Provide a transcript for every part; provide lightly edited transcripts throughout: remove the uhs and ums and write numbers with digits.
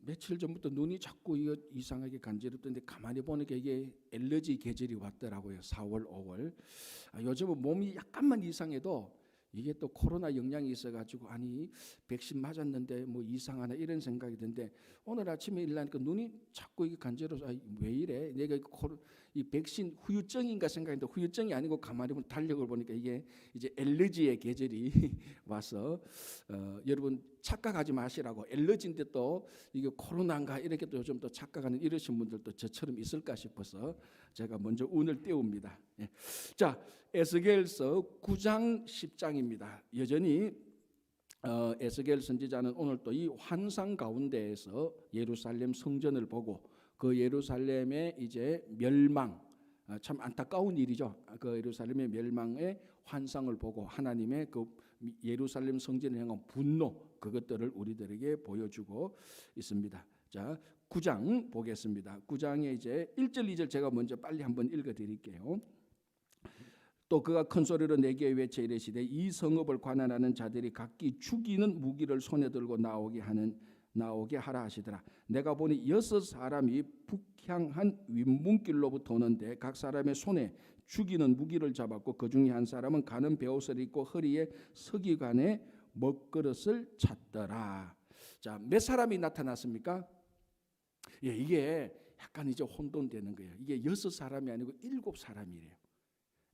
며칠 전부터 눈이 자꾸 이상하게 간지럽던데 가만히 보니까 이게 알러지 계절이 왔더라고요. 4월, 5월. 요즘은 몸이 약간만 이상해도 이게 또 코로나 영향이 있어가지고 아니 백신 맞았는데 뭐 이상하나 이런 생각이 드는데 오늘 아침에 일어나니까 눈이 자꾸 이게 간지러워서 왜 이래? 내가 이 백신 후유증인가 생각했는데 후유증이 아니고 가만히 보면 달력을 보니까 이게 이제 알러지의 계절이 와서 여러분 착각하지 마시라고. 알러지인데 또 이게 코로나인가 이렇게 또 요즘 또 착각하는 이러신 분들도 저처럼 있을까 싶어서 제가 먼저 운을 띄웁니다. 예. 자, 에스겔서 9장 10장입니다. 여전히 에스겔 선지자는 오늘 또 이 환상 가운데에서 예루살렘 성전을 보고 그 예루살렘의 이제 멸망, 참 안타까운 일이죠. 그 예루살렘의 멸망의 환상을 보고 하나님의 그 예루살렘 성전을 향한 분노, 그것들을 우리들에게 보여주고 있습니다. 자, 9장 보겠습니다. 9장에 이제 1절 2절 제가 먼저 빨리 한번 읽어 드릴게요. 또 그가 큰 소리로 내게 외쳐 이르시되 이 성읍을 관할하는 자들이 각기 죽이는 무기를 손에 들고 나오게 하라 하시더라. 내가 보니 6 사람이 북향한 윗문길로부터 오는데 각 사람의 손에 죽이는 무기를 잡았고 그 중에 한 사람은 가는 베옷을 입고 허리에 서기관의 먹그릇을 찼더라. 자, 몇 사람이 나타났습니까? 예, 이게 약간 이제 혼돈되는 거예요. 이게 6 사람이 아니고 7 사람이래요.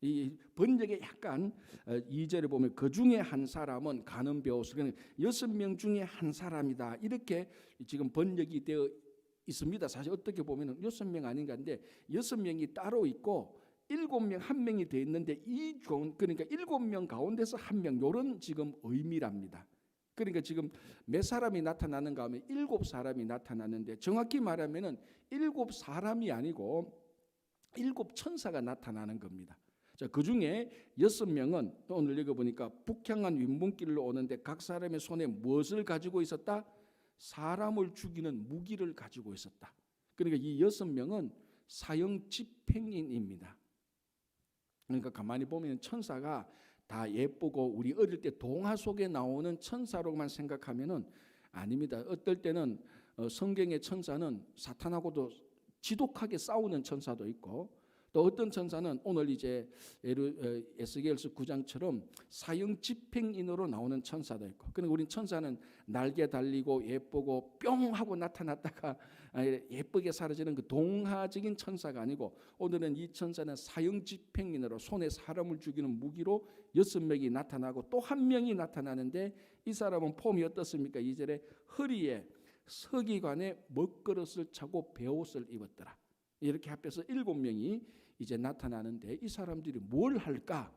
이 번역에 약간 2절에 보면 그 중에 한 사람은 가는 베옷을 6명 중에 한 사람이다 이렇게 지금 번역이 되어 있습니다. 사실 어떻게 보면 6명 아닌가 한데 6명이 따로 있고 7명 한 명이 돼 있는데 그러니까 7명 가운데서 한 명 이런 지금 의미랍니다. 그러니까 지금 몇 사람이 나타나는가 하면 7 사람이 나타나는데 정확히 말하면은 7 사람이 아니고 7 천사가 나타나는 겁니다. 자, 그 중에 6명은 또 오늘 읽어보니까 북향한 윗문길로 오는데 각 사람의 손에 무엇을 가지고 있었다? 사람을 죽이는 무기를 가지고 있었다. 그러니까 이 6명은 사형 집행인입니다. 그러니까 가만히 보면 천사가 다 예쁘고 우리 어릴 때 동화 속에 나오는 천사로만 생각하면은 아닙니다. 어떨 때는 성경의 천사는 사탄하고도 지독하게 싸우는 천사도 있고 또 어떤 천사는 오늘 이제 에스겔서 9장처럼 사형 집행인으로 나오는 천사도 있고. 그러니까 우린 천사는 날개 달리고 예쁘고 뿅 하고 나타났다가 예쁘게 사라지는 그 동화적인 천사가 아니고 오늘은 이 천사는 사형 집행인으로 손에 사람을 죽이는 무기로 6명이 나타나고 또 한 명이 나타나는데 이 사람은 폼이 어떻습니까? 2절에 허리에 서기관의 먹그릇을 차고 베옷을 입었더라. 이렇게 합해서 7명이 이제 나타나는데 이 사람들이 뭘 할까?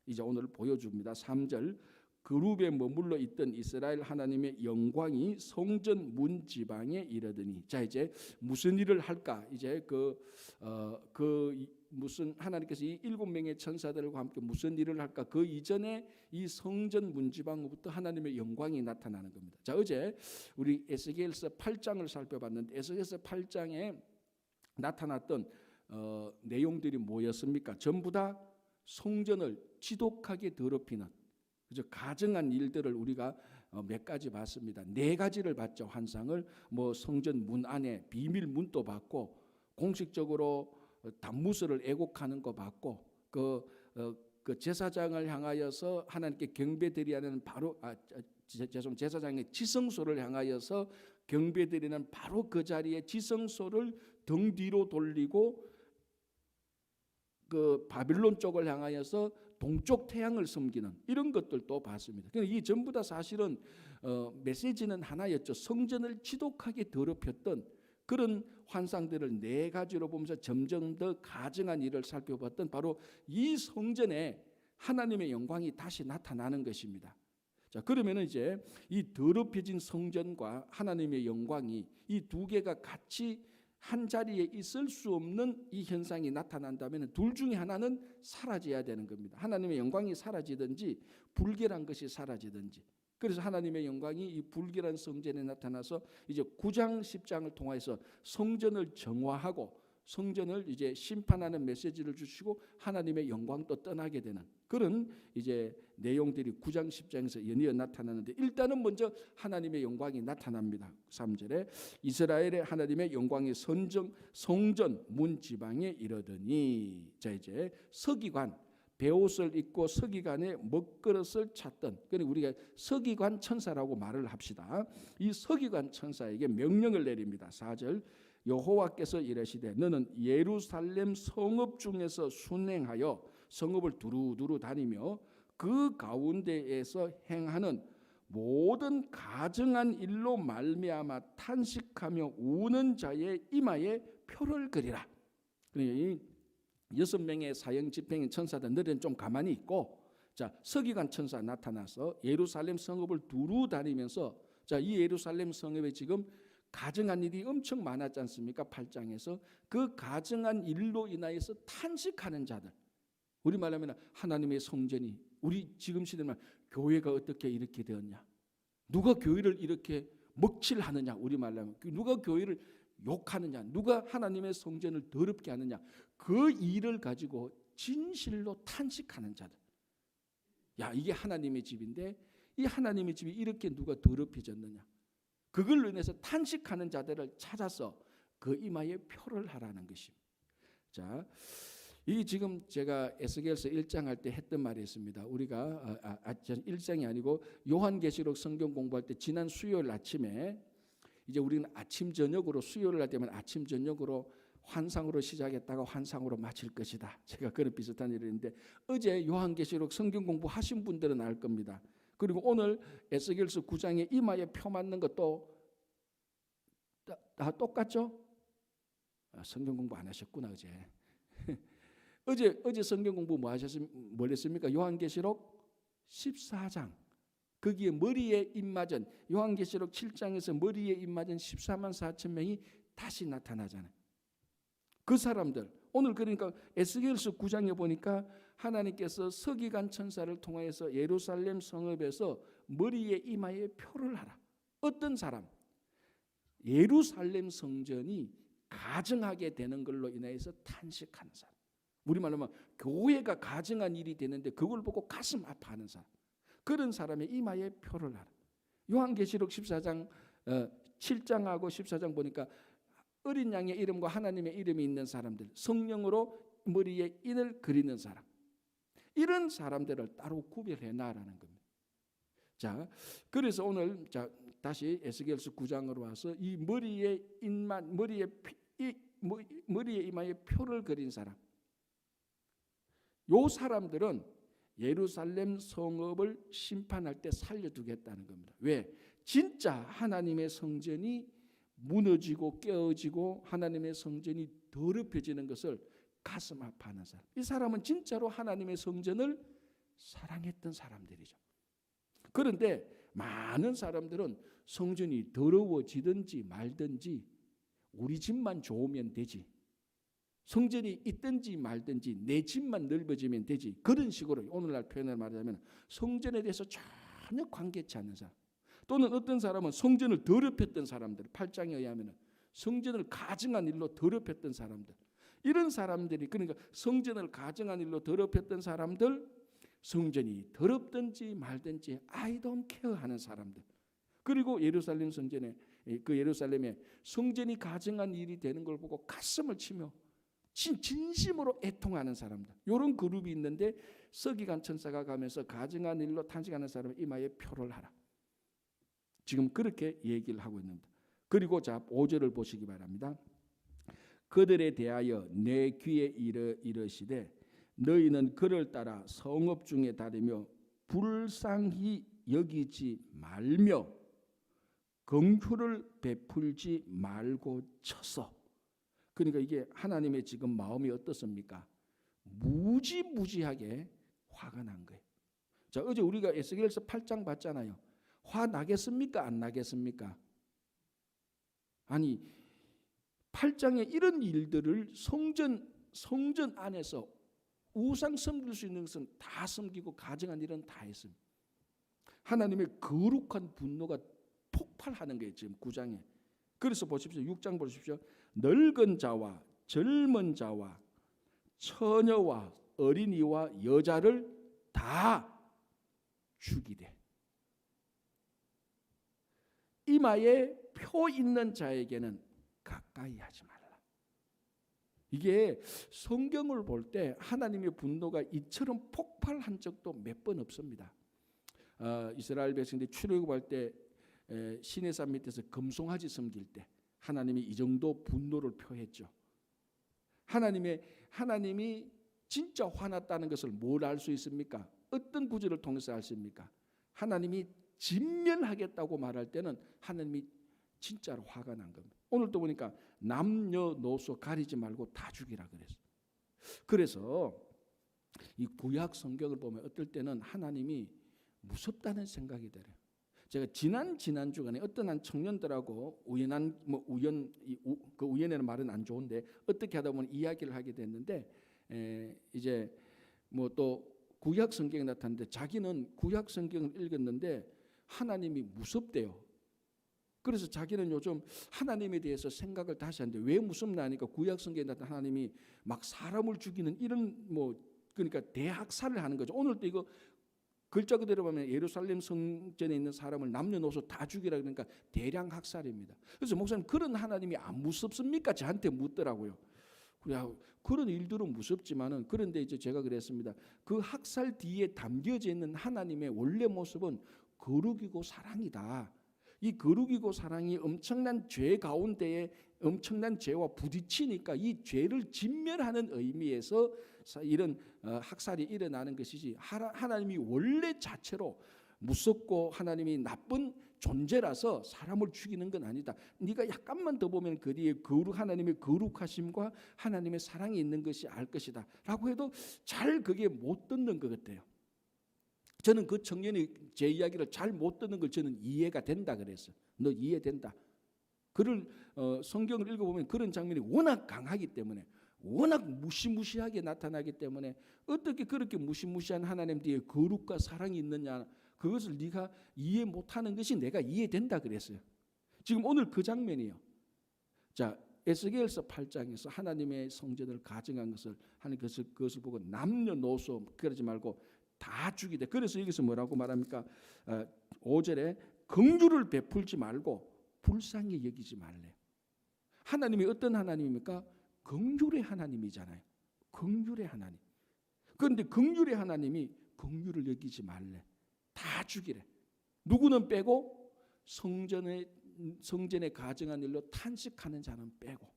이제 오늘 보여줍니다. 3절 그룹에 머물러 있던 이스라엘 하나님의 영광이 성전 문 지방에 이르더니 자 이제 무슨 일을 할까? 이제 무슨 하나님께서 이 7명의 천사들과 함께 무슨 일을 할까? 그 이전에 이 성전 문 지방으로부터 하나님의 영광이 나타나는 겁니다. 자 어제 우리 에스겔서 8장을 살펴봤는데 에스겔서 8장에 나타났던 내용들이 뭐였습니까? 전부 다 성전을 지독하게 더럽히는 그저 가증한 일들을 우리가 몇 가지 봤습니다. 4가지를 봤죠. 환상을 뭐 성전 문 안에 비밀 문도 봤고 공식적으로 단무스를 애곡하는 거 봤고 그 제사장을 향하여서 하나님께 경배드리는 바로 제사장의 지성소를 향하여서 경배드리는 바로 그 자리에 지성소를 등 뒤로 돌리고 그 바빌론 쪽을 향하여서 동쪽 태양을 섬기는 이런 것들도 봤습니다. 이 전부 다 사실은 메시지는 하나였죠. 성전을 지독하게 더럽혔던 그런 환상들을 4가지로 보면서 점점 더 가증한 일을 살펴봤던 바로 이 성전에 하나님의 영광이 다시 나타나는 것입니다. 자, 그러면 이제 이 더럽혀진 성전과 하나님의 영광이 이 2개가 같이 한 자리에 있을 수 없는 이 현상이 나타난다면 둘 중에 하나는 사라져야 되는 겁니다. 하나님의 영광이 사라지든지 불결한 것이 사라지든지. 그래서 하나님의 영광이 이 불결한 성전에 나타나서 이제 9장 10장을 통해서 성전을 정화하고 성전을 이제 심판하는 메시지를 주시고 하나님의 영광도 떠나게 되는 그런 이제 내용들이 9장 10장에서 연이어 나타나는데 일단은 먼저 하나님의 영광이 나타납니다. 3절에 이스라엘의 하나님의 영광이 성전 문 지방에 이르더니, 자 이제 서기관 베옷을 입고 서기관의 먹그릇을 찾던, 그러니까 우리가 서기관 천사라고 말을 합시다. 이 서기관 천사에게 명령을 내립니다. 4절 여호와께서 이르시되 너는 예루살렘 성읍 중에서 순행하여 성읍을 두루두루 다니며 그 가운데에서 행하는 모든 가증한 일로 말미암아 탄식하며 우는 자의 이마에 표를 그리라. 그러니까 6명의 사형 집행의 천사들은 좀 가만히 있고, 자 서기관 천사 나타나서 예루살렘 성읍을 두루 다니면서, 자 이 예루살렘 성읍에 지금 가증한 일이 엄청 많았지 않습니까? 8장에서 그 가증한 일로 인하여서 탄식하는 자들, 우리 말하면 하나님의 성전이, 우리 지금 시대는 교회가 어떻게 이렇게 되었냐, 누가 교회를 이렇게 먹칠하느냐, 우리 말하면 누가 교회를 욕하느냐, 누가 하나님의 성전을 더럽게 하느냐, 그 일을 가지고 진실로 탄식하는 자들. 야 이게 하나님의 집인데 이 하나님의 집이 이렇게 누가 더럽혀졌느냐, 그걸로 인해서 탄식하는 자들을 찾아서 그 이마에 표를 하라는 것입니다. 자, 이 지금 제가 에스겔서 1장 할 때 했던 말이 있습니다. 우리가 1장이 아니고 요한계시록 성경 공부할 때 지난 수요일 아침에, 이제 우리는 아침 저녁으로, 수요일 날 되면 아침 저녁으로 환상으로 시작했다가 환상으로 마칠 것이다. 제가 그런 비슷한 일을 했는데, 어제 요한계시록 성경 공부하신 분들은 알 겁니다. 그리고 오늘 에스겔서 9장에 이마에 표 맞는 것도 다 똑같죠? 성경 공부 안 하셨구나 어제. 어제 성경 공부 뭐 했습니까? 요한계시록 14장. 거기에 머리에 입맞은, 요한계시록 7장에서 머리에 입맞은 14만 4천 명이 다시 나타나잖아요. 그 사람들, 오늘 그러니까 에스겔서 9장에 보니까 하나님께서 서기관 천사를 통하여서 예루살렘 성읍에서 머리에 이마에 표를 하라. 어떤 사람? 예루살렘 성전이 가증하게 되는 걸로 인해서 탄식하는 사람. 우리말로 하면 교회가 가증한 일이 되는데 그걸 보고 가슴 아파하는 사람. 그런 사람의 이마에 표를 하라. 요한계시록 14장 7장하고 14장 보니까 어린 양의 이름과 하나님의 이름이 있는 사람들, 성령으로 머리에 인을 그리는 사람, 이런 사람들을 따로 구별해 놔라는 겁니다. 자, 그래서 오늘 자 다시 에스겔서 9장으로 와서 이 머리에 이마에 표를 그린 사람, 요 사람들은 예루살렘 성읍을 심판할 때 살려두겠다는 겁니다. 왜? 진짜 하나님의 성전이 무너지고 깨어지고 하나님의 성전이 더럽혀지는 것을 가슴 아파하는 사람. 이 사람은 진짜로 하나님의 성전을 사랑했던 사람들이죠. 그런데 많은 사람들은 성전이 더러워지든지 말든지 우리 집만 좋으면 되지, 성전이 있든지 말든지 내 집만 넓어지면 되지, 그런 식으로 오늘날 표현을 말하자면 성전에 대해서 전혀 관계치 않는 사람, 또는 어떤 사람은 성전을 더럽혔던 사람들, 8장에 의하면 성전을 가증한 일로 더럽혔던 사람들, 이런 사람들이, 그러니까 성전을 가증한 일로 더럽혔던 사람들, 성전이 더럽든지 말든지 I don't care 하는 사람들, 그리고 예루살렘 성전에, 그 예루살렘에 성전이 가증한 일이 되는 걸 보고 가슴을 치며 진심으로 애통하는 사람들, 이런 그룹이 있는데 서기관 천사가 가면서 가증한 일로 탄식하는 사람의 이마에 표를 하라. 지금 그렇게 얘기를 하고 있습니다. 그리고 자 5절을 보시기 바랍니다. 그들에 대하여 내 귀에 이르시되 너희는 그를 따라 성읍 중에 다니며 불쌍히 여기지 말며 긍휼을 베풀지 말고 쳐서. 그러니까 이게 하나님의 지금 마음이 어떻습니까? 무지무지하게 화가 난 거예요. 자, 어제 우리가 에스겔서 8장 봤잖아요. 화 나겠습니까? 안 나겠습니까? 아니 8장에 이런 일들을 성전 안에서 우상 섬길 수 있는 것은 다 섬기고 가증한 일은 다 했습니다. 하나님의 거룩한 분노가 폭발하는 거예요. 지금 9장에. 그래서 보십시오. 6장 보십시오. 늙은 자와 젊은 자와 처녀와 어린이와 여자를 다 죽이되 이마에 표 있는 자에게는 가까이 하지 말라. 이게 성경을 볼 때 하나님의 분노가 이처럼 폭발한 적도 몇 번 없습니다. 이스라엘 백성들이 출애굽할 때 시내산 밑에서 금송아지 섬길 때 하나님이 이 정도 분노를 표했죠. 하나님이 진짜 화났다는 것을 뭘 알 수 있습니까? 어떤 구절을 통해서 알 수 있습니까? 하나님이 진멸하겠다고 말할 때는 하나님이 진짜로 화가 난 겁니다. 오늘도 보니까 남녀노소 가리지 말고 다 죽이라 그랬어요. 그래서 이 구약 성경을 보면 어떨 때는 하나님이 무섭다는 생각이 들어요. 제가 지난 주간에 어떤 한 청년들하고 우연이라는 말은 안 좋은데 어떻게 하다 보면 이야기를 하게 됐는데 이제 뭐 또 구약 성경에 나타났는데 자기는 구약 성경을 읽었는데 하나님이 무섭대요. 그래서 자기는 요즘 하나님에 대해서 생각을 다시 하는데 왜 무섭나 하니까 구약 성경에 나타난 하나님이 막 사람을 죽이는 이런 그러니까 대학살을 하는 거죠. 오늘도 이거 글자 그대로 보면 예루살렘 성전에 있는 사람을 남녀노소 다 죽이라 그러니까 대량 학살입니다. 그래서 목사님 그런 하나님이 안 무섭습니까? 저한테 묻더라고요. 그런 일들은 무섭지만은 그런데 이제 제가 그랬습니다. 그 학살 뒤에 담겨져 있는 하나님의 원래 모습은 거룩이고 사랑이다. 이 거룩이고 사랑이 엄청난 죄 가운데에 엄청난 죄와 부딪히니까 이 죄를 진멸하는 의미에서 이런 학살이 일어나는 것이지 하나님이 원래 자체로 무섭고 하나님이 나쁜 존재라서 사람을 죽이는 건 아니다. 네가 약간만 더 보면 그 뒤에 하나님의 거룩하심과 하나님의 사랑이 있는 것이 알 것이다 라고 해도 잘 그게 못 듣는 것 같아요. 저는 그 청년이 제 이야기를 잘 못 듣는 걸 저는 이해가 된다 그랬어요. 너 이해된다. 그를 성경을 읽어보면 그런 장면이 워낙 강하기 때문에 워낙 무시무시하게 나타나기 때문에 어떻게 그렇게 무시무시한 하나님 뒤에 거룩과 사랑이 있느냐 그것을 네가 이해 못하는 것이 내가 이해된다 그랬어요. 지금 오늘 그 장면이에요. 자 에스겔서 8장에서 하나님의 성전을 가증한 것을 하는 그것을 보고 남녀노소 그러지 말고 다 죽이되 그래서 여기서 뭐라고 말합니까? 5절에 긍휼을 베풀지 말고 불쌍히 여기지 말래. 하나님이 어떤 하나님입니까? 긍휼의 하나님이잖아요. 긍휼의 하나님. 그런데 긍휼의 하나님이 긍휼을 여기지 말래. 다 죽이래. 누구는 빼고 성전에 가증한 일로 탄식하는 자는 빼고.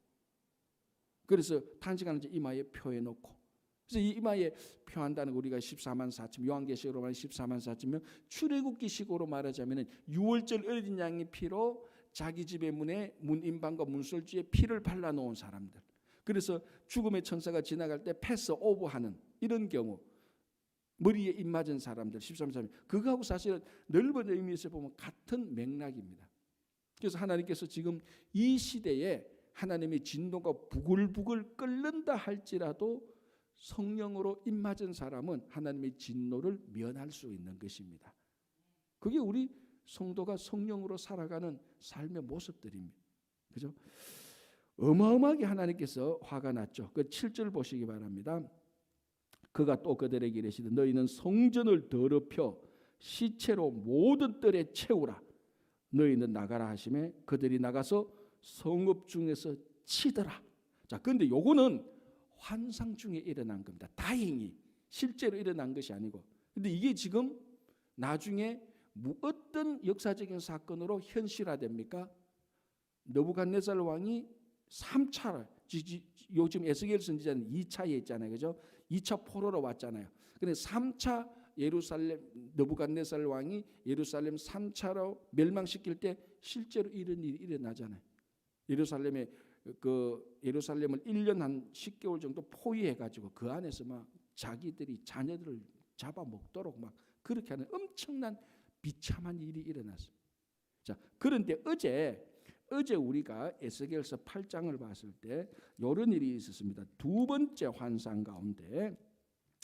그래서 탄식하는 자 이마에 표해 놓고. 그래서 이 이마에 표한다는 거 우리가 14만 4천 요한계시록으로 말하면 14만 4천명 출애굽기식으로 말하자면 6월절 어린 양의 피로 자기 집의 문에 문인방과 문설주에 피를 발라놓은 사람들. 그래서 죽음의 천사가 지나갈 때 패스 오버하는 이런 경우 머리에 입 맞은 사람들 13사람 그거하고 사실은 넓은 의미에서 보면 같은 맥락입니다. 그래서 하나님께서 지금 이 시대에 하나님의 진노가 부글부글 끓는다 할지라도 성령으로 입 맞은 사람은 하나님의 진노를 면할 수 있는 것입니다. 그게 우리 성도가 성령으로 살아가는 삶의 모습들입니다. 그죠? 어마어마하게 하나님께서 화가 났죠. 그 7절 보시기 바랍니다. 그가 또 그들에게 이르시되 너희는 성전을 더럽혀 시체로 모든 뜰에 채우라. 너희는 나가라 하시매 그들이 나가서 성읍 중에서 치더라. 자, 그런데 요거는 환상 중에 일어난 겁니다. 다행히 실제로 일어난 것이 아니고. 근데 이게 지금 나중에 어떤 역사적인 사건으로 현실화됩니까? 느부갓네살 왕이 3차 요즘 에스겔 선지자는 2차에 있잖아요. 그죠? 2차 포로로 왔잖아요. 근데 3차 예루살렘 느부갓네살 왕이 예루살렘 3차로 멸망시킬 때 실제로 이런 일이 일어나잖아요. 예루살lem을 1년 한 10개월 정도 포위해 가지고 그 안에서 막 자기들이 자녀들을 잡아먹도록 막 그렇게 하는 엄청난 비참한 일이 일어났어요. 자, 그런데 어제 우리가 에스겔서 8장을 봤을 때 이런 일이 있었습니다. 두 번째 환상 가운데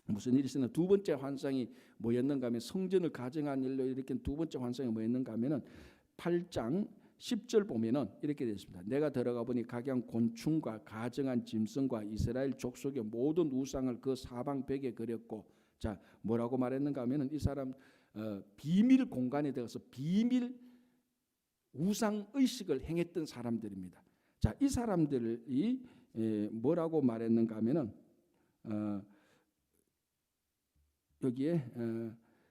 무슨 일이 있었나? 두 번째 환상이 뭐였는가 하면 성전을 가정한 일로 이렇게 두 번째 환상이 뭐였는가 하면은 8장 10절 보면은 이렇게 되어 있습니다. 내가 들어가 보니 각양 곤충과 가정한 짐승과 이스라엘 족속의 모든 우상을 그 사방 벽에 그렸고 자, 뭐라고 말했는가 하면은 이 사람 비밀 공간에 들어가서 비밀 우상 의식을 행했던 사람들입니다. 자, 이 사람들이 뭐라고 말했는가 하면은 여기에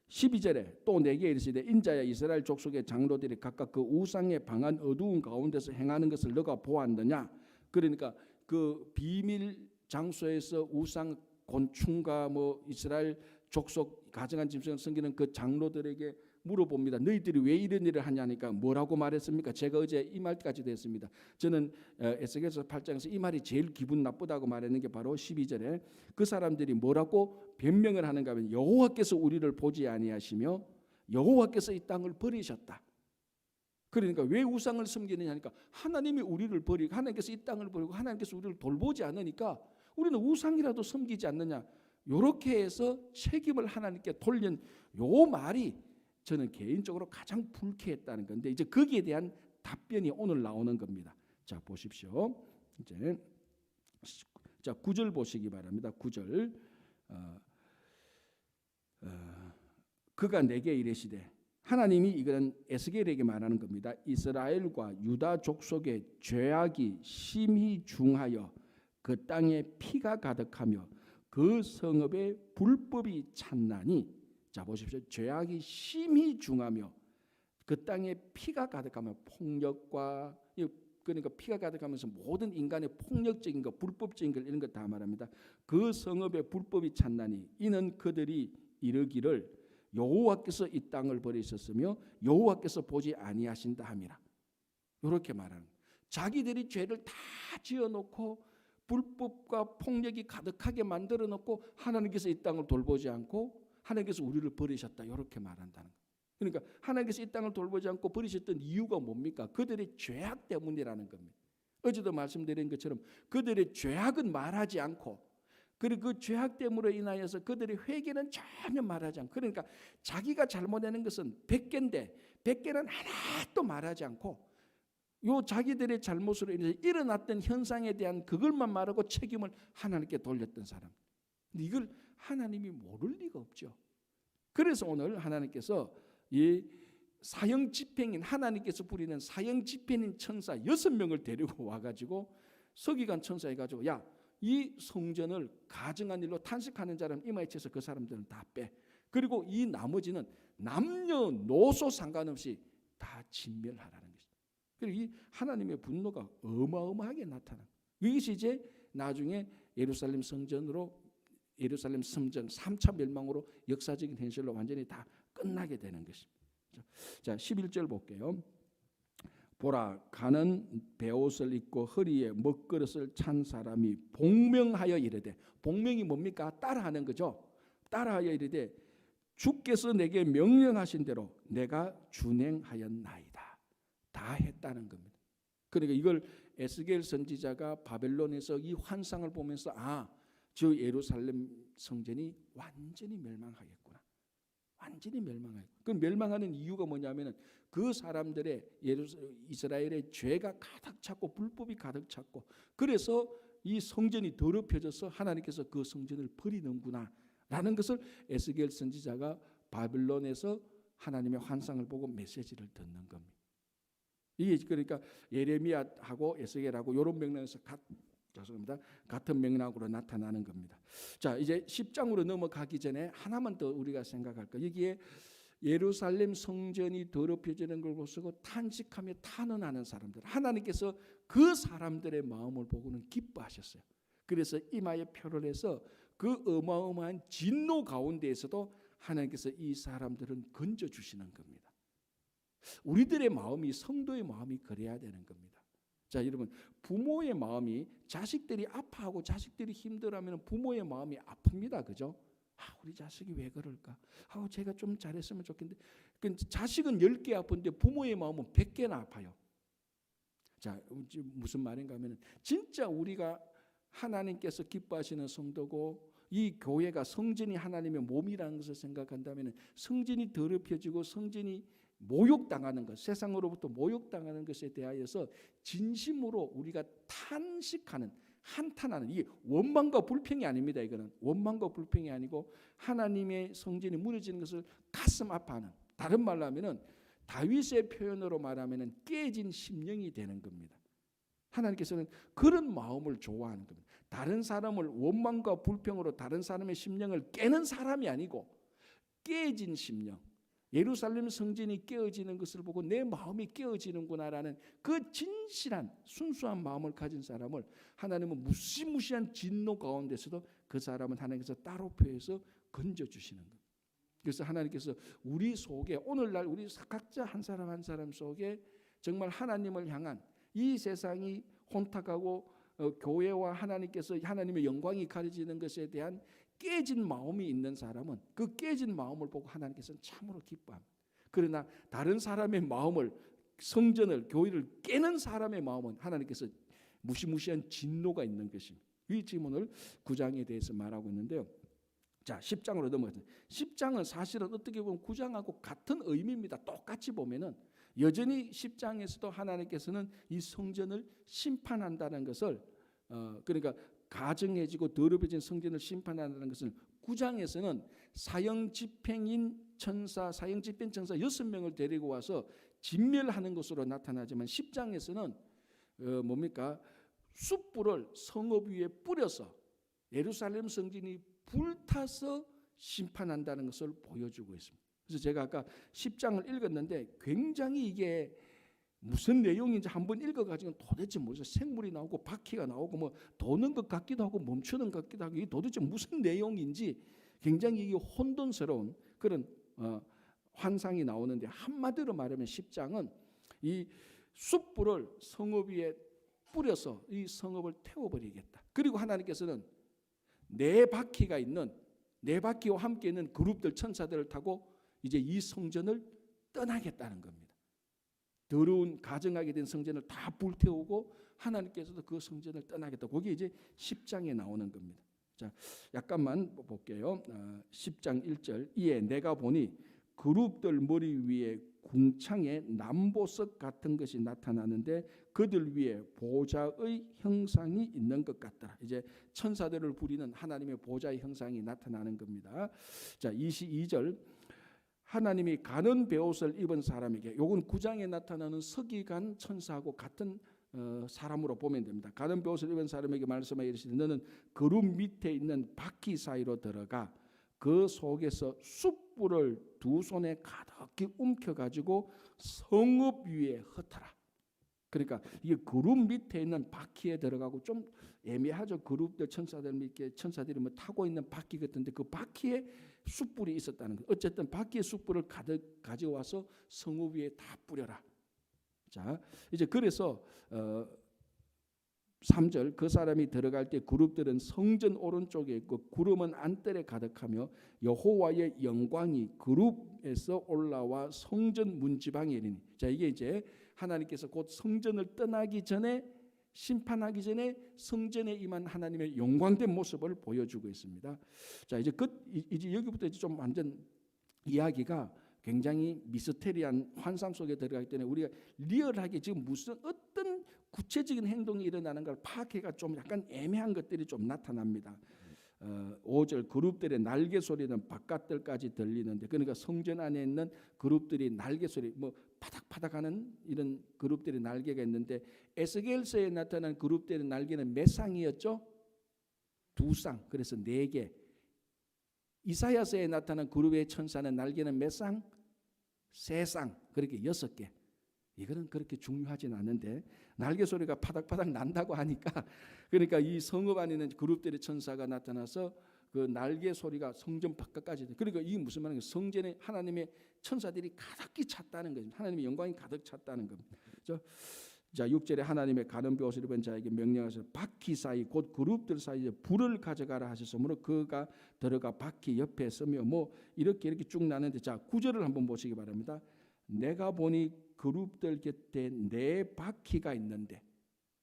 12절에 또 내게 이르시되 인자야 이스라엘 족속의 장로들이 각각 그 우상의 방한 어두운 가운데서 행하는 것을 너가 보았느냐. 그러니까 그 비밀 장소에서 우상 곤충과 뭐 이스라엘 족속 가증한 짐승을 섬기는 그 장로들에게 물어봅니다. 너희들이 왜 이런 일을 하냐니까 뭐라고 말했습니까? 제가 어제 이 말까지도 했습니다. 저는 에스겔서 8장에서 이 말이 제일 기분 나쁘다고 말하는 게 바로 12절에 그 사람들이 뭐라고 변명을 하는가 하면 여호와께서 우리를 보지 아니하시며 여호와께서 이 땅을 버리셨다. 그러니까 왜 우상을 섬기느냐 하니까 하나님이 우리를 버리고 하나님께서 이 땅을 버리고 하나님께서 우리를 돌보지 않으니까 우리는 우상이라도 섬기지 않느냐. 이렇게 해서 책임을 하나님께 돌린 요 말이 저는 개인적으로 가장 불쾌했다는 건데 이제 거기에 대한 답변이 오늘 나오는 겁니다. 자, 보십시오. 이제 자, 9절 보시기 바랍니다. 9절. 그가 내게 이르시되 하나님이 이거는 에스겔에게 말하는 겁니다. 이스라엘과 유다 족속의 죄악이 심히 중하여 그 땅에 피가 가득하며 그 성읍에 불법이 찼나니 자 보십시오. 죄악이 심히 중하며 그 땅에 피가 가득하며 폭력과 그러니까 피가 가득하면서 모든 인간의 폭력적인 것, 불법적인 것 이런 것 다 말합니다. 그 성읍에 불법이 찼나니 이는 그들이 이르기를 여호와께서 이 땅을 버리셨으며 여호와께서 보지 아니하신다 함이라. 이렇게 말하는 거예요. 자기들이 죄를 다 지어놓고 불법과 폭력이 가득하게 만들어 놓고 하나님께서 이 땅을 돌보지 않고 하나님께서 우리를 버리셨다 이렇게 말한다는 거예요. 그러니까 하나님께서 이 땅을 돌보지 않고 버리셨던 이유가 뭡니까? 그들의 죄악 때문이라는 겁니다. 어제도 말씀드린 것처럼 그들의 죄악은 말하지 않고 그리고 그 죄악 때문에 인하여서 그들의 회개는 전혀 말하지 않고 그러니까 자기가 잘못하는 것은 100개인데 100개는 하나도 말하지 않고 요 자기들의 잘못으로 인해서 일어났던 현상에 대한 그걸만 말하고 책임을 하나님께 돌렸던 사람. 근데 이걸 하나님이 모를 리가 없죠. 그래서 오늘 하나님께서 이 사형 집행인 하나님께서 부리는 사형 집행인 천사 6명을 데리고 와가지고 서기관 천사 해가지고 야 이 성전을 가증한 일로 탄식하는 자는 이마에 쳐서 그 사람들은 다 빼. 그리고 이 나머지는 남녀노소 상관없이 다 진멸하라는 것입니다. 그리고 이 하나님의 분노가 어마어마하게 나타납니다. 이것이 이제 나중에 예루살렘 성전으로 예루살렘 성전 3차 멸망으로 역사적인 현실로 완전히 다 끝나게 되는 것입니다. 자, 11절 볼게요. 보라 가는 베옷을 입고 허리에 먹그릇을 찬 사람이 복명하여 이르되 복명이 뭡니까? 따라하는 거죠. 따라하여 이르되 주께서 내게 명령하신 대로 내가 준행하였나이다. 다 했다는 겁니다. 그러니까 이걸 에스겔 선지자가 바벨론에서 이 환상을 보면서 저 예루살렘 성전이 완전히 멸망하겠구나. 완전히 멸망하겠구나. 그 멸망하는 이유가 뭐냐면은 그 사람들의 이스라엘의 죄가 가득 찼고 불법이 가득 찼고 그래서 이 성전이 더럽혀져서 하나님께서 그 성전을 버리는구나 라는 것을 에스겔 선지자가 바벨론에서 하나님의 환상을 보고 메시지를 듣는 겁니다. 이게 그러니까 예레미야하고 에스겔하고 이런 맥락에서 같은 맥락으로 나타나는 겁니다. 자, 이제 10장으로 넘어가기 전에 하나만 더 우리가 생각할 거. 여기에 예루살렘 성전이 더럽혀지는 걸 보시고 탄식하며 탄원하는 사람들. 하나님께서 그 사람들의 마음을 보고는 기뻐하셨어요. 그래서 이마에 표를 해서 그 어마어마한 진노 가운데에서도 하나님께서 이 사람들은 건져 주시는 겁니다. 우리들의 마음이 성도의 마음이 그래야 되는 겁니다. 자, 여러분 부모의 마음이 자식들이 아파하고 자식들이 힘들어하면 부모의 마음이 아픕니다. 그죠? 우리 자식이 왜 그럴까? 제가 좀 잘했으면 좋겠는데 자식은 10개 아픈데 부모의 마음은 100개나 아파요. 자, 무슨 말인가 하면 진짜 우리가 하나님께서 기뻐하시는 성도고 이 교회가 성전이 하나님의 몸이라는 것을 생각한다면 성전이 더럽혀지고 성전이 모욕당하는 것, 세상으로부터 모욕당하는 것에 대하여서 진심으로 우리가 탄식하는 한탄하는, 이게 원망과 불평이 아닙니다. 이거는 원망과 불평이 아니고 하나님의 성전이 무너지는 것을 가슴 아파하는, 다른 말로 하면은 다윗의 표현으로 말하면은 깨진 심령이 되는 겁니다. 하나님께서는 그런 마음을 좋아하는 겁니다. 다른 사람을 원망과 불평으로 다른 사람의 심령을 깨는 사람이 아니고 깨진 심령, 예루살렘 성전이 깨어지는 것을 보고 내 마음이 깨어지는구나라는 그 진실한 순수한 마음을 가진 사람을 하나님은 무시무시한 진노 가운데서도 그 사람은 하나님께서 따로 표해서 건져주시는 겁니다. 그래서 하나님께서 우리 속에, 오늘날 우리 각자 한 사람 한 사람 속에 정말 하나님을 향한, 이 세상이 혼탁하고 교회와 하나님께서 하나님의 영광이 가려지는 것에 대한 깨진 마음이 있는 사람은 그 깨진 마음을 보고 하나님께서는 참으로 기뻐합니다. 그러나 다른 사람의 마음을, 성전을, 교회를 깨는 사람의 마음은 하나님께서 무시무시한 진노가 있는 것입니다. 이 지금 오늘 9장에 대해서 말하고 있는데요. 자, 10장으로 넘어가겠습니다. 10장은 사실은 어떻게 보면 9장하고 같은 의미입니다. 똑같이 보면은 여전히 10장에서도 하나님께서는 이 성전을 심판한다는 것을, 그러니까 가증해지고 더럽혀진 성전을 심판한다는 것을 9장에서는 사형집행인 천사, 사형집행 천사 6명을 데리고 와서 진멸하는 것으로 나타나지만 10장에서는 뭡니까? 숯불을 성읍 위에 뿌려서 예루살렘 성전이 불타서 심판한다는 것을 보여주고 있습니다. 그래서 제가 아까 10장을 읽었는데 굉장히 이게 무슨 내용인지 한번 읽어가지고 도대체 무슨 생물이 나오고 바퀴가 나오고 뭐 도는 것 같기도 하고 멈추는 것 같기도 하고, 이게 도대체 무슨 내용인지 굉장히 이게 혼돈스러운 그런 환상이 나오는데, 한마디로 말하면 10장은 이 숯불을 성읍 위에 뿌려서 이 성읍을 태워버리겠다. 그리고 하나님께서는 네 바퀴가 있는, 네 바퀴와 함께 있는 그룹들 천사들을 타고 이제 이 성전을 떠나겠다는 겁니다. 더러운 가증하게 된 성전을 다 불태우고 하나님께서도 그 성전을 떠나겠다. 그게 이제 10장에 나오는 겁니다. 자, 약간만 볼게요. 10장 1절. 이에 내가 보니 그룹들 머리 위에 궁창에 남보석 같은 것이 나타나는데 그들 위에 보좌의 형상이 있는 것 같더라. 이제 천사들을 부리는 하나님의 보좌의 형상이 나타나는 겁니다. 자, 22절. 하나님이 가는 베옷을 입은 사람에게, 요건 9장에 나타나는 서기관 천사하고 같은 사람으로 보면 됩니다. 가는 베옷을 입은 사람에게 말씀하여 이르시되 너는 그룹 밑에 있는 바퀴 사이로 들어가 그 속에서 숯불을 두 손에 가득히 움켜가지고 성읍 위에 흩어라. 그러니까 이게 그룹 밑에 있는 바퀴에 들어가고, 좀 애매하죠. 그룹들 천사들 밑에 천사들이 뭐 타고 있는 바퀴 같은데 그 바퀴에 숯불이 있었다는 거예요. 어쨌든 바퀴에 숯불을 가득 가져와서 성읍 위에 다 뿌려라. 자, 이제 그래서 3절. 그 사람이 들어갈 때 그룹들은 성전 오른쪽에 있고 구름은 안뜰에 가득하며 여호와의 영광이 그룹에서 올라와 성전 문지방에 이르니. 자, 이게 이제 하나님께서 곧 성전을 떠나기 전에, 심판하기 전에 성전에 임한 하나님의 영광된 모습을 보여주고 있습니다. 자, 이제 여기부터 이제 좀 완전 이야기가 굉장히 미스테리한 환상 속에 들어가기 때문에 우리가 리얼하게 지금 무슨 어떤 구체적인 행동이 일어나는 걸 파악해가 좀 약간 애매한 것들이 좀 나타납니다. 5절. 그룹들의 날개 소리는 바깥들까지 들리는데, 그러니까 성전 안에 있는 그룹들이 날개 소리, 뭐 파닥파닥하는 이런 그룹들의 날개가 있는데, 에스겔서에 나타난 그룹들의 날개는 몇 쌍이었죠? 2쌍. 그래서 4개. 이사야서에 나타난 그룹의 천사는 날개는 몇 쌍? 3쌍. 그렇게 6개. 이거는 그렇게 중요하진 않은데 날개 소리가 파닥파닥 난다고 하니까, 그러니까 이 성읍 안에 있는 그룹들의 천사가 나타나서 그 날개 소리가 성전 바깥까지, 그러니까 이게 무슨 말인가? 성전에 하나님의 천사들이 가득히 찼다는 거죠. 하나님의 영광이 가득 찼다는 겁니다. 자, 6절에 하나님의 가는 베옷을 입은 자에게 명령하셔 바퀴 사이 곧 그룹들 사이에 불을 가져가라 하셨으므로 그가 들어가 바퀴 옆에 서며, 뭐 이렇게 쭉 나는데, 자, 9절을 한번 보시기 바랍니다. 내가 보니 그룹들 곁에 4바퀴가 있는데,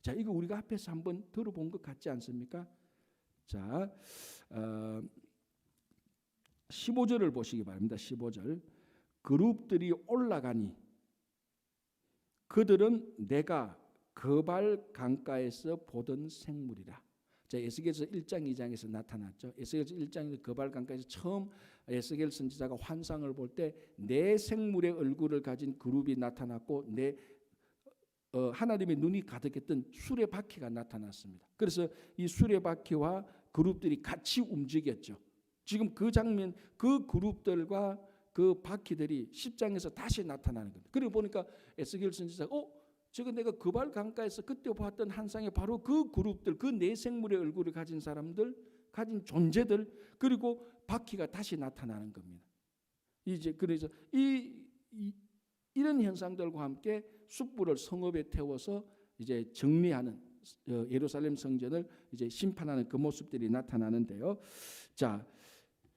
자, 이거 우리가 앞에서 한번 들어본 것 같지 않습니까? 자, 15절을 보시기 바랍니다. 15절. 그룹들이 올라가니 그들은 내가 거발 강가에서 보던 생물이라. 자, 에스겔서 1장 2장에서 나타났죠. 에스겔서 1장에서 그발 강가에서 처음 에스겔 선지자가 환상을 볼 때 네 생물의 얼굴을 가진 그룹이 나타났고 하나님의 눈이 가득했던 수레바퀴가 나타났습니다. 그래서 이 수레바퀴와 그룹들이 같이 움직였죠. 지금 그 장면, 그 그룹들과 그 바퀴들이 10장에서 다시 나타나는 겁니다. 그리고 보니까 에스겔 선지자가 저거 내가 그발 강가에서 그때 봤던 환상에 바로 그 그룹들, 그 네 생물의 얼굴을 가진 사람들, 가진 존재들, 그리고 바퀴가 다시 나타나는 겁니다. 이제 그래서 이런 현상들과 함께 숯불을 성읍에 태워서 이제 정리하는 예루살렘 성전을 이제 심판하는 그 모습들이 나타나는데요. 자,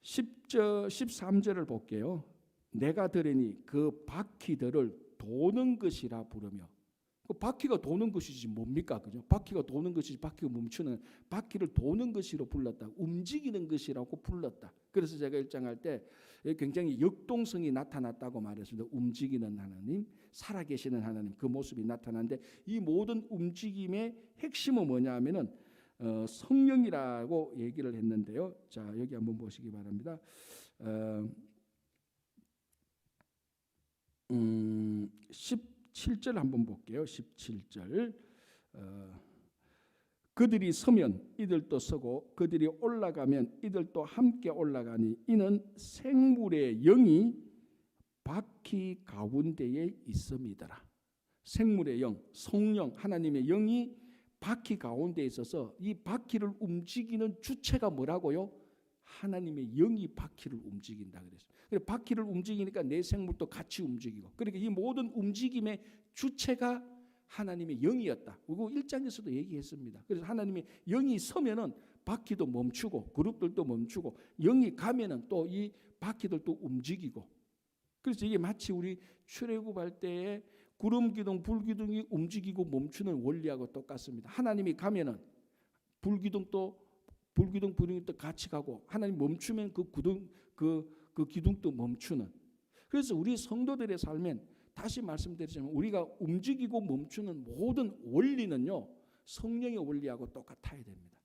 13절을 볼게요. 내가 들으니 그 바퀴들을 도는 것이라 부르며, 그 바퀴가 도는 것이지 뭡니까? 그죠? 바퀴가 도는 것이지 바퀴가 멈추는, 바퀴를 도는 것이로 불렀다. 움직이는 것이라고 불렀다. 그래서 제가 일장할 때 굉장히 역동성이 나타났다고 말했습니다. 움직이는 하나님, 살아계시는 하나님, 그 모습이 나타나는데 이 모든 움직임의 핵심은 뭐냐 하면은 성령이라고 얘기를 했는데요. 자, 여기 한번 보시기 바랍니다. 17절 한번 볼게요. 17절. 그들이 서면 이들도 서고 그들이 올라가면 이들도 함께 올라가니 이는 생물의 영이 바퀴 가운데에 있음이더라. 생물의 영, 성령, 하나님의 영이 바퀴 가운데에 있어서 이 바퀴를 움직이는 주체가 뭐라고요? 하나님의 영이 바퀴를 움직인다 그랬어요. 바퀴를 움직이니까 내 생물도 같이 움직이고, 그러니까 이 모든 움직임의 주체가 하나님의 영이었다. 그리고 1장에서도 얘기했습니다. 그래서 하나님의 영이 서면은 바퀴도 멈추고 그룹들도 멈추고, 영이 가면은 또 이 바퀴들도 움직이고. 그래서 이게 마치 우리 출애굽할 때에 구름 기둥, 불 기둥이 움직이고 멈추는 원리하고 똑같습니다. 하나님이 가면은 불 기둥도 같이 가고, 하나님 멈추면 그 기둥도 멈추는. 그래서 우리 성도들의 삶엔 다시 말씀드리자면 우리가 움직이고 멈추는 모든 원리는요, 성령의 원리하고 똑같아야 됩니다.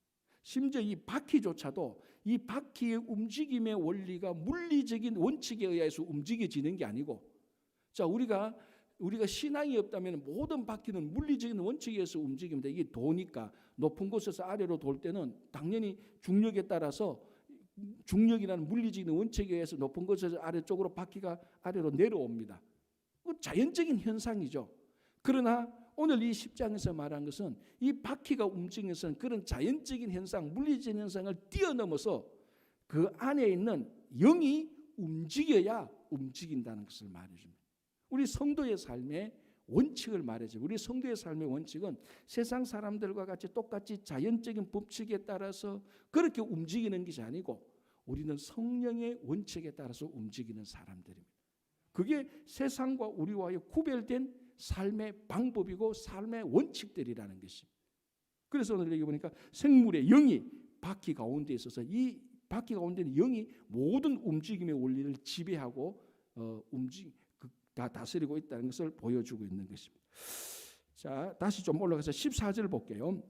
심지어 이 바퀴조차도 이 바퀴의 움직임의 원리가 물리적인 원칙에 의해서 움직여지는 게 아니고, 자, 우리가 신앙이 없다면 모든 바퀴는 물리적인 원칙에 의해서 움직입니다. 이게 도니까 높은 곳에서 아래로 돌 때는 당연히 중력에 따라서, 중력이라는 물리적인 원칙에 의해서 높은 곳에서 아래쪽으로 바퀴가 아래로 내려옵니다. 자연적인 현상이죠. 그러나 오늘 이 10장에서 말한 것은 이 바퀴가 움직이는 것은 그런 자연적인 현상, 물리적인 현상을 뛰어넘어서 그 안에 있는 영이 움직여야 움직인다는 것을 말해줍니다. 우리 성도의 삶의 원칙을 말해줘. 우리 성도의 삶의 원칙은 세상 사람들과 같이 똑같이 자연적인 법칙에 따라서 그렇게 움직이는 것이 아니고, 우리는 성령의 원칙에 따라서 움직이는 사람들입니다. 그게 세상과 우리와의 구별된 삶의 방법이고 삶의 원칙들이라는 것입니다. 그래서 오늘 여기 보니까 생물의 영이 바퀴 가운데 있어서 이 바퀴 가운데 있는 영이 모든 움직임의 원리를 지배하고 다 다스리고 있다는 것을 보여주고 있는 것입니다. 자, 다시 좀 올라가서 14절 볼게요.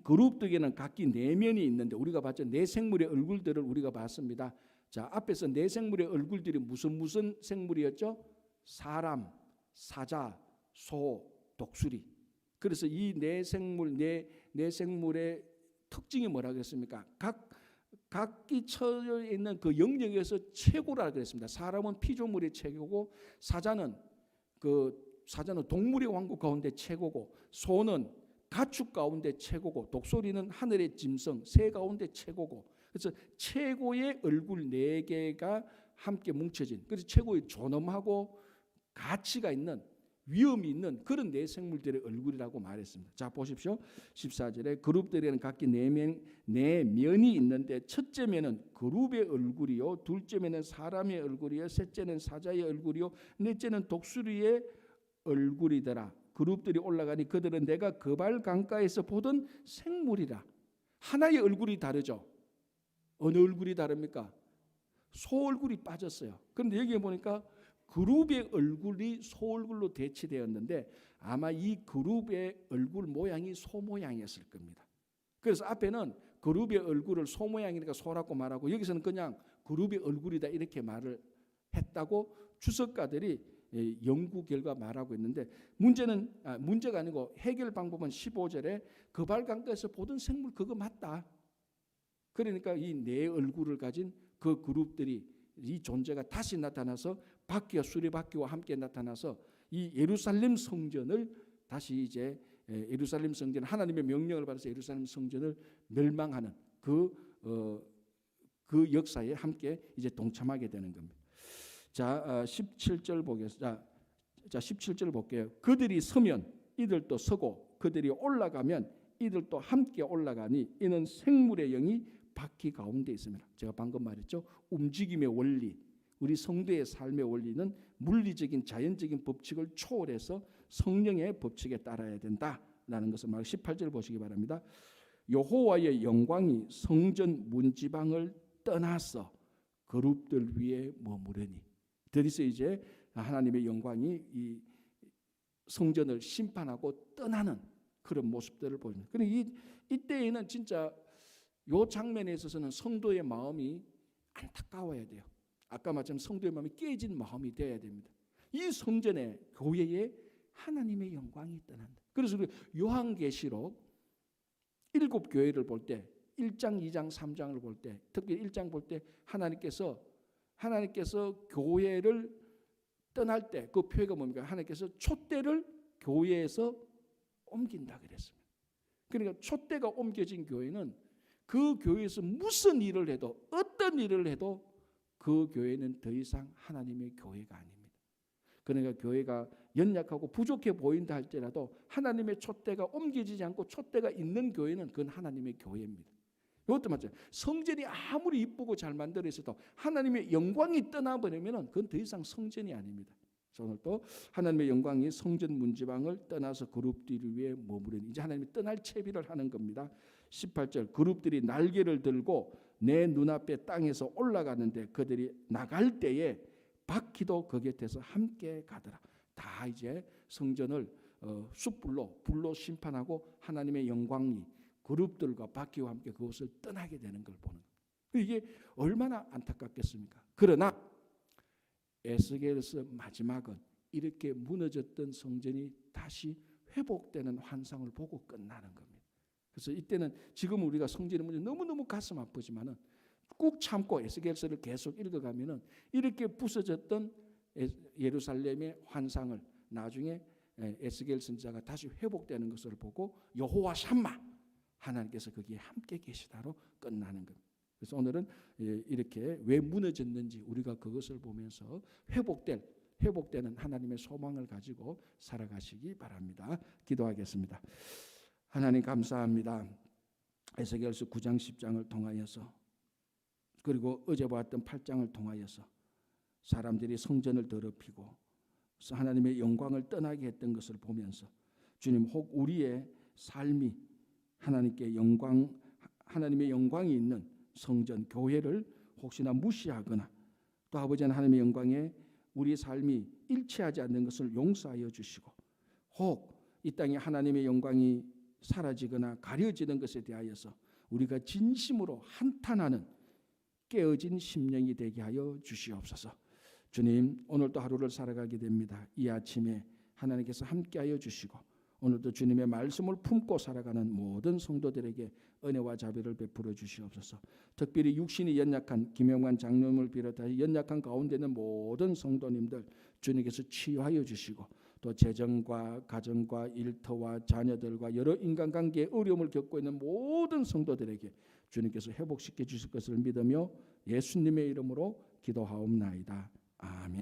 그룹들에는 각기 내면이 있는데, 우리가 봤죠. 네 생물의 얼굴들을 우리가 봤습니다. 자, 앞에서 네 생물의 얼굴들이 무슨 생물이었죠? 사람, 사자, 소, 독수리. 그래서 이 네 생물의 특징이 뭐라고 했습니까? 각기 처해 있는 그 영역에서 최고라 그랬습니다. 사람은 피조물의 최고고, 사자는 동물의 왕국 가운데 최고고, 소는 가축 가운데 최고고, 독수리는 하늘의 짐승, 새 가운데 최고고. 그래서 최고의 얼굴 네 개가 함께 뭉쳐진, 그래서 최고의 존엄하고 가치가 있는, 위험이 있는 그런 네 생물들의 얼굴이라고 말했습니다. 자, 보십시오. 14절에 그룹들에는 각기 네 면이 있는데, 첫째 면은 그룹의 얼굴이요, 둘째 면은 사람의 얼굴이요, 셋째는 사자의 얼굴이요, 넷째는 독수리의 얼굴이더라. 그룹들이 올라가니 그들은 내가 그발 강가에서 보던 생물이라. 하나의 얼굴이 다르죠. 어느 얼굴이 다릅니까? 소 얼굴이 빠졌어요. 그런데 여기에 보니까 그룹의 얼굴이 소 얼굴로 대치되었는데, 아마 이 그룹의 얼굴 모양이 소 모양이었을 겁니다. 그래서 앞에는 그룹의 얼굴을 소 모양이니까 소라고 말하고 여기서는 그냥 그룹의 얼굴이다 이렇게 말을 했다고 주석가들이 연구 결과 말하고 있는데 문제가 아니고 해결 방법은 15절에 거발강가에서 보던 생물 그거 맞다. 그러니까 이 네 얼굴을 가진 그 그룹들이 이 존재가 다시 나타나서 바퀴와 수레바퀴와 함께 나타나서 이 예루살렘 성전을 다시 이제 예루살렘 성전 하나님의 명령을 받아서 예루살렘 성전을 멸망하는 그 역사에 함께 이제 동참하게 되는 겁니다. 자, 17절 보겠습니다. 자, 17절 볼게요. 그들이 서면 이들도 서고 그들이 올라가면 이들도 함께 올라가니 이는 생물의 영이 바퀴 가운데 있습니다. 제가 방금 말했죠. 움직임의 원리, 우리 성도의 삶의 원리는 물리적인 자연적인 법칙을 초월해서 성령의 법칙에 따라야 된다라는 것을 말. 18절 보시기 바랍니다. 여호와의 영광이 성전 문지방을 떠나서 그룹들 위에 머무르니. 드디어 이제 하나님의 영광이 이 성전을 심판하고 떠나는 그런 모습들을 보입니다. 그리고 이때에는 진짜 이 장면에 있어서는 성도의 마음이 안타까워야 돼요. 아까 말처럼 성도의 마음이 깨진 마음이 되어야 됩니다. 이 성전에 교회에 하나님의 영광이 떠난다. 그래서 요한계시록 7교회를 볼 때 1장, 2장, 3장을 볼 때 특히 1장 볼 때 하나님께서 교회를 떠날 때 그 표현이 뭡니까? 하나님께서 촛대를 교회에서 옮긴다 그랬습니다. 그러니까 촛대가 옮겨진 교회는 그 교회에서 무슨 일을 해도 어떤 일을 해도 그 교회는 더 이상 하나님의 교회가 아닙니다. 그러니까 교회가 연약하고 부족해 보인다 할지라도 하나님의 촛대가 옮겨지지 않고 촛대가 있는 교회는 그건 하나님의 교회입니다. 이것도 마찬가지예요. 성전이 아무리 이쁘고 잘 만들어 있어도 하나님의 영광이 떠나버리면 그건 더 이상 성전이 아닙니다. 오늘 또 하나님의 영광이 성전 문지방을 떠나서 그룹들 위에 머무르니 이제 하나님이 떠날 채비를 하는 겁니다. 18절 그룹들이 날개를 들고 내 눈앞에 땅에서 올라가는데 그들이 나갈 때에 바퀴도 그 곁에서 함께 가더라. 다 이제 성전을 불로 심판하고 하나님의 영광이 그룹들과 바퀴와 함께 그것을 떠나게 되는 걸 보는 거예요. 이게 얼마나 안타깝겠습니까? 그러나 에스겔서 마지막은 이렇게 무너졌던 성전이 다시 회복되는 환상을 보고 끝나는 겁니다. 그래서 이때는 지금 우리가 성전의 문제 너무너무 가슴 아프지만은 꾹 참고 에스겔서를 계속 읽어가면은 이렇게 부서졌던 예루살렘의 환상을 나중에 에스겔 선지자가 다시 회복되는 것을 보고 여호와 샴마 하나님께서 거기에 함께 계시다로 끝나는 겁니다. 그래서 오늘은 이렇게 왜 무너졌는지 우리가 그것을 보면서 회복되는 하나님의 소망을 가지고 살아가시기 바랍니다. 기도하겠습니다. 하나님 감사합니다. 에스겔서 9장 10장을 통하여서 그리고 어제 보았던 8장을 통하여서 사람들이 성전을 더럽히고 하나님의 영광을 떠나게 했던 것을 보면서 주님 혹 우리의 삶이 하나님의 영광이 있는 성전 교회를 혹시나 무시하거나 또 아버지 하나님의 영광에 우리 삶이 일치하지 않는 것을 용서하여 주시고 혹 이 땅에 하나님의 영광이 사라지거나 가려지는 것에 대하여서 우리가 진심으로 한탄하는 깨어진 심령이 되게 하여 주시옵소서. 주님 오늘도 하루를 살아가게 됩니다. 이 아침에 하나님께서 함께하여 주시고 오늘도 주님의 말씀을 품고 살아가는 모든 성도들에게 은혜와 자비를 베풀어 주시옵소서. 특별히 육신이 연약한 김영관 장로님을 비롯하여 연약한 가운데 있는 모든 성도님들 주님께서 치유하여 주시고 또 재정과 가정과 일터와 자녀들과 여러 인간관계에 어려움을 겪고 있는 모든 성도들에게 주님께서 회복시켜 주실 것을 믿으며 예수님의 이름으로 기도하옵나이다. 아멘.